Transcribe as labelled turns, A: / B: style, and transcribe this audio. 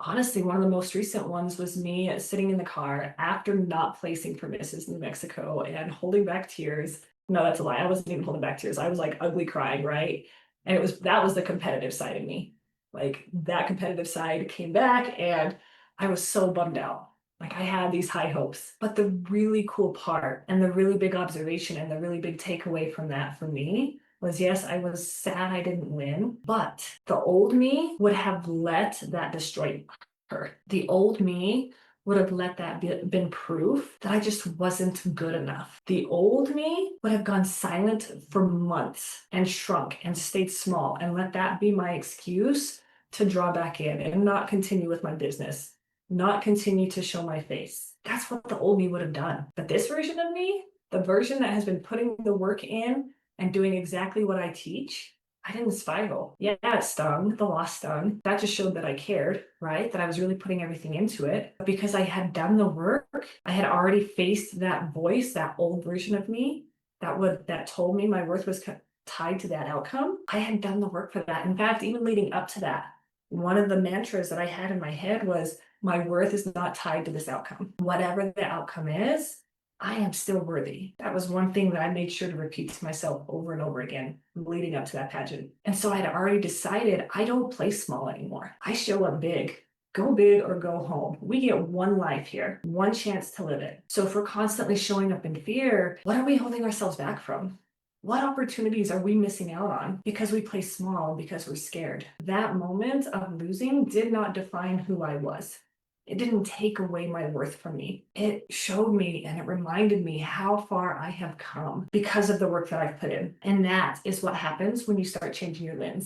A: Honestly, one of the most recent ones was me sitting in the car after not placing for Mrs. New Mexico and holding back tears. No, that's a lie. I wasn't even holding back tears. I was like ugly crying, right? And that was the competitive side of me. Like that competitive side came back and I was so bummed out. Like I had these high hopes. But the really cool part and the really big observation and the really big takeaway from that for me was yes, I was sad I didn't win, but the old me would have let that destroy her. The old me would have let that been proof that I just wasn't good enough. The old me would have gone silent for months and shrunk and stayed small and let that be my excuse to draw back in and not continue with my business, not continue to show my face. That's what the old me would have done. But this version of me, the version that has been putting the work in and doing exactly what I teach, I didn't spiral. Yeah, it stung. The loss stung. That just showed that I cared, right? That I was really putting everything into it. But because I had done the work, I had already faced that voice, that old version of me that told me my worth was tied to that outcome. I had done the work for that. In fact, even leading up to that, one of the mantras that I had in my head was, my worth is not tied to this outcome. Whatever the outcome is, I am still worthy. That was one thing that I made sure to repeat to myself over and over again leading up to that pageant. And so I'd already decided I don't play small anymore. I show up big. Go big or go home. We get one life here, one chance to live it. So if we're constantly showing up in fear, what are we holding ourselves back from? What opportunities are we missing out on because we play small, because we're scared? That moment of losing did not define who I was. It didn't take away my worth from me. It showed me and it reminded me how far I have come because of the work that I've put in. And that is what happens when you start changing your lens.